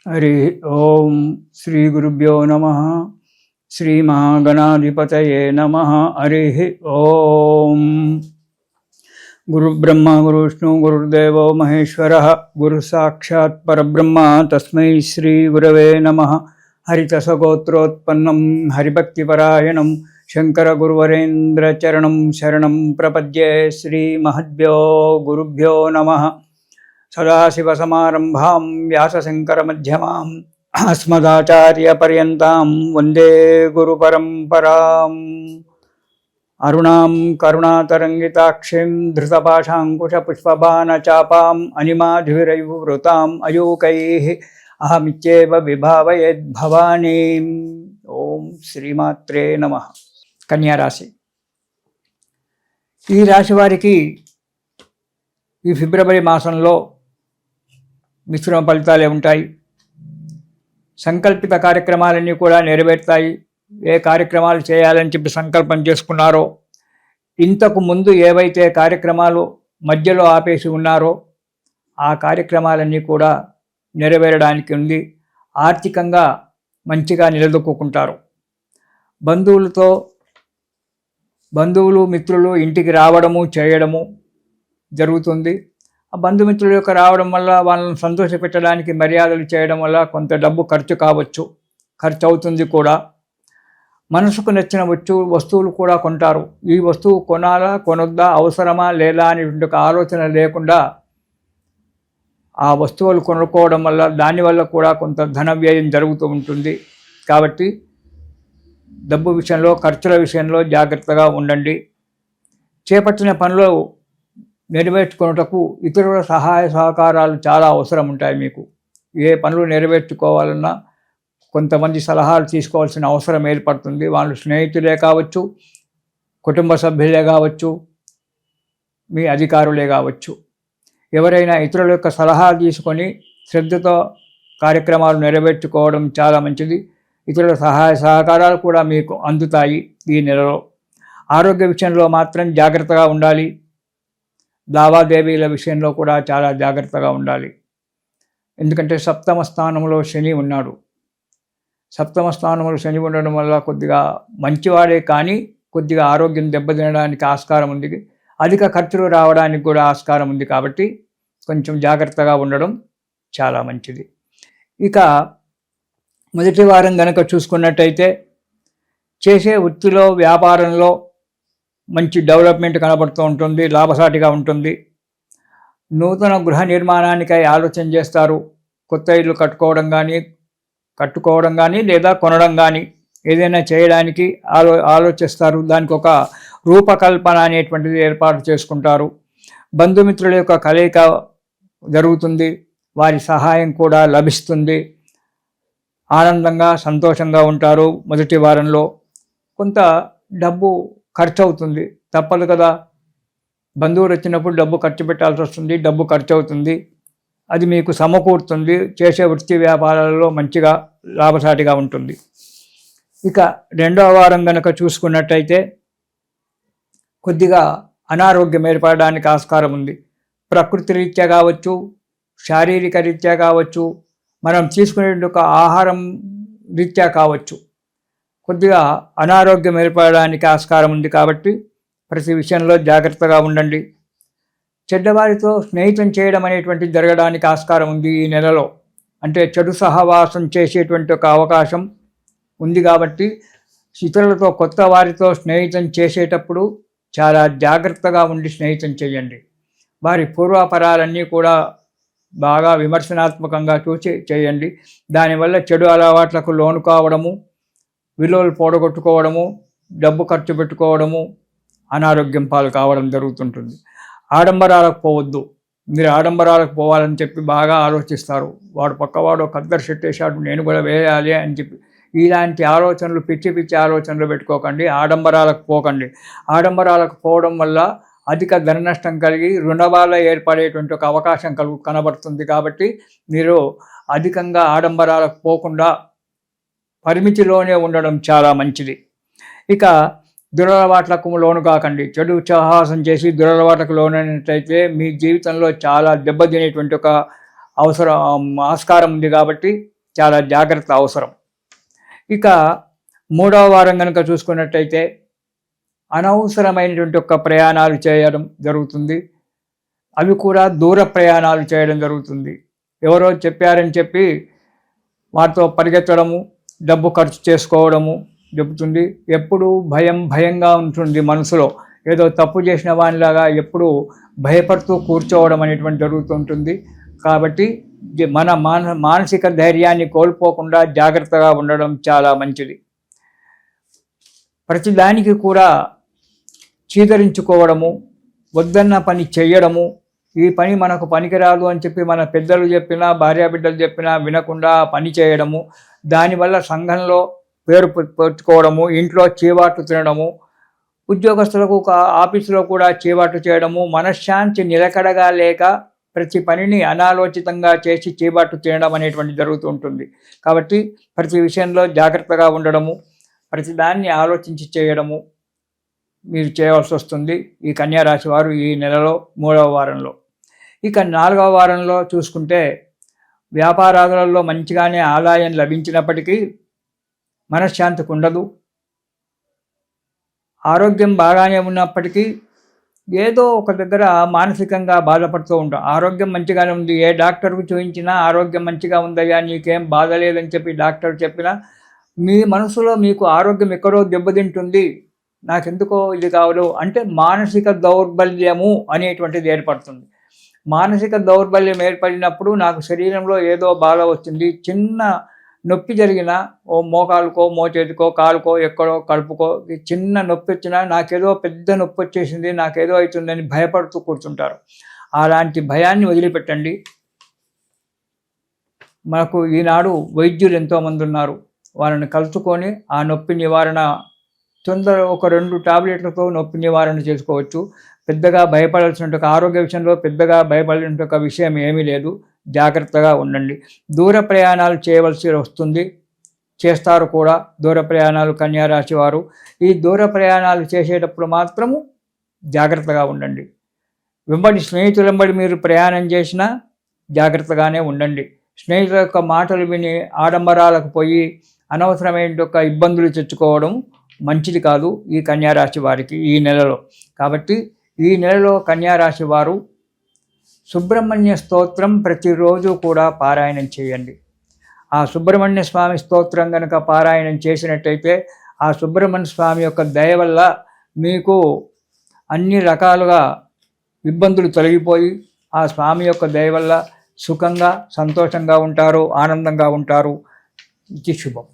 हरि ओम श्री गुरुभ्यो नमः। श्री महागणाधिपतये नमः। हरि ओम। गुरु ब्रह्मा गुरु विष्णु गुरुदेवो महेश्वरः गुरु साक्षात् परब्रह्म तस्मै श्री गुरवे नमः। हरितसगोत्रोत्पन्नं हरिभक्तिपरायणं शंकर गुरुवरेन्द्र चरणं शरणं प्रपद्ये। श्री महद्भ्यो गुरुभ्यो नमः। सदाशिवसमारम्भां व्यासशङ्करमध्यमाम् अस्मदाचार्यपर्यन्तां वन्दे गुरुपरम्पराम्। अरुणां करुणातरङ्गिताक्षीं धृतपाशाङ्कुशपुष्पबाणचापाम् अनिमाधुरैर्वृताम् अयूकैः अहमित्येव विभावयेद्भवानीम्। ओम श्रीमात्रे नमः। कन्या राशि। ఈ రాశి వారికి ఈ ఫిబ్రవరి మాసంలో మిశ్రమ ఫలితాలే ఉంటాయి. సంకల్పిత కార్యక్రమాలన్నీ కూడా నెరవేరుతాయి. ఏ కార్యక్రమాలు చేయాలని చెప్పి సంకల్పం చేసుకున్నారో, ఇంతకు ముందు ఏవైతే కార్యక్రమాలు మధ్యలో ఆపేసి ఉన్నారో ఆ కార్యక్రమాలన్నీ కూడా నెరవేరడానికి ఉంది. ఆర్థికంగా మంచిగా నిలదొక్కుంటారు. బంధువులు మిత్రులు ఇంటికి రావడము చేయడము జరుగుతుంది. ఆ బంధుమిత్రుల యొక్క రావడం వల్ల వాళ్ళని సంతోషపెట్టడానికి మర్యాదలు చేయడం వల్ల కొంత డబ్బు ఖర్చు అవుతుంది కూడా. మనసుకు నచ్చిన వస్తువులు కూడా కొంటారు. ఈ వస్తువు కొనాలా కొనొద్దా, అవసరమా లేదా అనేటువంటి ఒక ఆలోచన లేకుండా ఆ వస్తువులు కొనుక్కోవడం వల్ల దానివల్ల కూడా కొంత ధన వ్యయం జరుగుతూ ఉంటుంది. కాబట్టి డబ్బు విషయంలో, ఖర్చుల విషయంలో జాగ్రత్తగా ఉండండి. చేపట్టిన పనులు నెరవేర్చుకున్నటకు ఇతరుల సహాయ సహకారాలు చాలా అవసరం ఉంటాయి. మీకు ఏ పనులు నెరవేర్చుకోవాలన్నా కొంతమంది సలహాలు తీసుకోవాల్సిన అవసరం ఏర్పడుతుంది. వాళ్ళు స్నేహితులే కావచ్చు, కుటుంబ సభ్యులే కావచ్చు, మీ అధికారులే కావచ్చు. ఎవరైనా ఇతరుల యొక్క సలహా తీసుకొని శ్రద్ధతో కార్యక్రమాలు నెరవేర్చుకోవడం చాలా మంచిది. ఇతరుల సహాయ సహకారాలు కూడా మీకు అందుతాయి ఈ నెలలో. ఆరోగ్య విషయంలో మాత్రం జాగ్రత్తగా ఉండాలి. లావాదేవీల విషయంలో కూడా చాలా జాగ్రత్తగా ఉండాలి. ఎందుకంటే సప్తమ స్థానంలో శని ఉన్నాడు. సప్తమ స్థానంలో శని ఉండడం వల్ల కొద్దిగా మంచివాడే కానీ కొద్దిగా ఆరోగ్యం దెబ్బతినడానికి ఆస్కారం ఉంది. అధిక ఖర్చులు రావడానికి కూడా ఆస్కారం ఉంది. కాబట్టి కొంచెం జాగ్రత్తగా ఉండడం చాలా మంచిది. ఇక మొదటి వారం గనక చూసుకున్నట్టయితే చేసే వృత్తిలో, వ్యాపారంలో మంచి డెవలప్మెంట్ కనబడుతూ ఉంటుంది. లాభసాటిగా ఉంటుంది. నూతన గృహ నిర్మాణానికై ఆలోచన చేస్తారు. కొత్త ఇల్లు కట్టుకోవడం కానీ లేదా కొనడం కానీ ఏదైనా చేయడానికి ఆలోచిస్తారు. దానికి ఒక రూపకల్పన అనేటువంటిది ఏర్పాటు చేసుకుంటారు. బంధుమిత్రుల యొక్క కలయిక జరుగుతుంది. వారి సహాయం కూడా లభిస్తుంది. ఆనందంగా సంతోషంగా ఉంటారు. మొదటి వారంలో కొంత డబ్బు ఖర్చు అవుతుంది, తప్పదు కదా. బంధువులు వచ్చినప్పుడు డబ్బు ఖర్చు పెట్టాల్సి వస్తుంది, డబ్బు ఖర్చు అవుతుంది. అది మీకు సమకూరుతుంది. చేసే వృత్తి వ్యాపారాలలో మంచిగా లాభసాటిగా ఉంటుంది. ఇక రెండవ వారం కనుక చూసుకున్నట్టయితే కొద్దిగా అనారోగ్యం ఏర్పడడానికి ఆస్కారం ఉంది. ప్రకృతి రీత్యా కావచ్చు, శారీరక రీత్యా కావచ్చు, మనం తీసుకునే ఒక ఆహారం రీత్యా కావచ్చు, కొద్దిగా అనారోగ్యం ఏర్పడడానికి ఆస్కారం ఉంది. కాబట్టి ప్రతి విషయంలో జాగ్రత్తగా ఉండండి. చెడ్డవారితో స్నేహితం చేయడం అనేటువంటిది జరగడానికి ఆస్కారం ఉంది ఈ నెలలో. అంటే చెడు సహవాసం చేసేటువంటి ఒక అవకాశం ఉంది. కాబట్టి ఇతరులతో, కొత్త వారితో స్నేహితం చేసేటప్పుడు చాలా జాగ్రత్తగా ఉండి స్నేహితం చేయండి. వారి పూర్వాపరాలన్నీ కూడా బాగా విమర్శనాత్మకంగా చూసి చేయండి. దానివల్ల చెడు అలవాట్లకు లోను కావడము, విలువలు పోడగొట్టుకోవడము, డబ్బు ఖర్చు పెట్టుకోవడము, అనారోగ్యం పాలు కావడం జరుగుతుంటుంది. ఆడంబరాలకు పోవద్దు. మీరు ఆడంబరాలకు పోవాలని చెప్పి బాగా ఆలోచిస్తారు. వాడు పక్కవాడు ఒక అద్దరు షర్ట్ వేసాడు, నేను కూడా వేయాలి అని చెప్పి ఇలాంటి ఆలోచనలు, పిచ్చి ఆలోచనలు పెట్టుకోకండి. ఆడంబరాలకు పోకండి. ఆడంబరాలకు పోవడం వల్ల అధిక ధన నష్టం కలిగి రుణబాధ ఏర్పడేటువంటి ఒక అవకాశం కనబడుతుంది. కాబట్టి మీరు అధికంగా ఆడంబరాలకు పోకుండా పరిమితిలోనే ఉండడం చాలా మంచిది. ఇక దురలవాట్లకు లోను కాకండి. చెడు సాహసం చేసి దురలవాట్లకు లోనైనట్లయితే మీ జీవితంలో చాలా దెబ్బతినేటువంటి ఒక ఆస్కారం ఉంది. కాబట్టి చాలా జాగ్రత్త అవసరం. ఇక 3వ వారం కనుక చూసుకున్నట్టయితే అనవసరమైనటువంటి ఒక ప్రయాణాలు చేయడం జరుగుతుంది. అవి కూడా దూర ప్రయాణాలు చేయడం జరుగుతుంది. ఎవరో చెప్పారని చెప్పి వాటితో పరిగెత్తడము, డబ్బు ఖర్చు చేసుకోవడము జరుగుతుంది. ఎప్పుడూ భయంగా ఉంటుంది మనసులో. ఏదో తప్పు చేసిన వానిలాగా ఎప్పుడూ భయపడుతూ కూర్చోవడం అనేటువంటి జరుగుతుంటుంది. కాబట్టి మన మానసిక ధైర్యాన్ని కోల్పోకుండా జాగ్రత్తగా ఉండడం చాలా మంచిది. ప్రతిదానికి కూడా చీదరించుకోవడము, వద్దన్న పని చెయ్యడము, ఈ పని మనకు పనికిరాదు అని చెప్పి మన పెద్దలు చెప్పినా భార్యాబిడ్డలు చెప్పినా వినకుండా పని చేయడము, దానివల్ల సంఘంలో పేరు పెట్టుకోవడము, ఇంట్లో చీవాట్లు తినడము, ఉద్యోగస్తులకు ఆఫీసులో కూడా చీవాట్లు చేయడము, మనశ్శాంతి నిలకడగా లేక ప్రతి పనిని అనాలోచితంగా చేసి చీవాట్లు తినడం అనేటువంటి జరుగుతూ ఉంటుంది. కాబట్టి ప్రతి విషయంలో జాగ్రత్తగా ఉండడము, ప్రతిదాన్ని ఆలోచించి చేయడము మీరు చేయవలసి వస్తుంది ఈ కన్యా రాశి వారు ఈ నెలలో 3వ వారంలో. ఇక 4వ వారంలో చూసుకుంటే వ్యాపారాలలో మంచిగానే ఆదాయం లభించినప్పటికీ మనశ్శాంతికి ఉండదు. ఆరోగ్యం బాగానే ఉన్నప్పటికీ ఏదో ఒక దగ్గర మానసికంగా బాధపడుతూ ఉంటాం. ఆరోగ్యం మంచిగానే ఉంది, ఏ డాక్టర్కు చూపించినా ఆరోగ్యం మంచిగా ఉందయ్యా, నీకేం బాధ లేదని చెప్పి డాక్టర్ చెప్పినా మీ మనసులో మీకు ఆరోగ్యం ఎక్కడో దెబ్బతింటుంది, నాకెందుకో ఇది కావదు అంటే మానసిక దౌర్బల్యము అనేటువంటిది ఏర్పడుతుంది. మానసిక దౌర్బల్యం ఏర్పడినప్పుడు నాకు శరీరంలో ఏదో బాధ వచ్చింది, చిన్న నొప్పి జరిగినా ఓ మోకాలుకో మోచేతికో కాలుకో ఎక్కడో కడుపుకో చిన్న నొప్పి వచ్చినా నాకేదో పెద్ద నొప్పి వచ్చేసింది, నాకేదో అవుతుందని భయపడుతూ కూర్చుంటారు. అలాంటి భయాన్ని వదిలిపెట్టండి. మనకు ఈనాడు వైద్యులు ఎంతోమంది ఉన్నారు, వాళ్ళని కలుసుకొని ఆ నొప్పి నివారణ ఒక 2 టాబ్లెట్లతో నొప్పి నివారణ చేసుకోవచ్చు. పెద్దగా భయపడాల్సిన ఆరోగ్య విషయంలో పెద్దగా భయపడాల్సిన ఒక విషయం ఏమీ లేదు. జాగ్రత్తగా ఉండండి. దూర ప్రయాణాలు చేయవలసి వస్తుంది, చేస్తారు కూడా దూర ప్రయాణాలు కన్యా రాశి వారు. ఈ దూర ప్రయాణాలు చేసేటప్పుడు మాత్రము జాగ్రత్తగా ఉండండి. స్నేహితుల వెంబడి మీరు ప్రయాణం చేసినా జాగ్రత్తగానే ఉండండి. స్నేహితుల యొక్క మాటలు విని ఆడంబరాలకు పోయి అనవసరమైన ఒక ఇబ్బందులు తెచ్చుకోవడం మంచిది కాదు ఈ కన్యా రాశి వారికి ఈ నెలలో. కాబట్టి ఈ నెలలో కన్యా రాశి వారు సుబ్రహ్మణ్య స్తోత్రం ప్రతిరోజు కూడా పారాయణం చేయండి. ఆ సుబ్రహ్మణ్య స్వామి స్తోత్రం కనుక పారాయణం చేసినట్టయితే ఆ సుబ్రహ్మణ్య స్వామి యొక్క దయ వల్ల మీకు అన్ని రకాలుగా ఇబ్బందులు తొలగిపోయి ఆ స్వామి యొక్క దయ వల్ల సుఖంగా సంతోషంగా ఉంటారు, ఆనందంగా ఉంటారు. ఇది శుభం.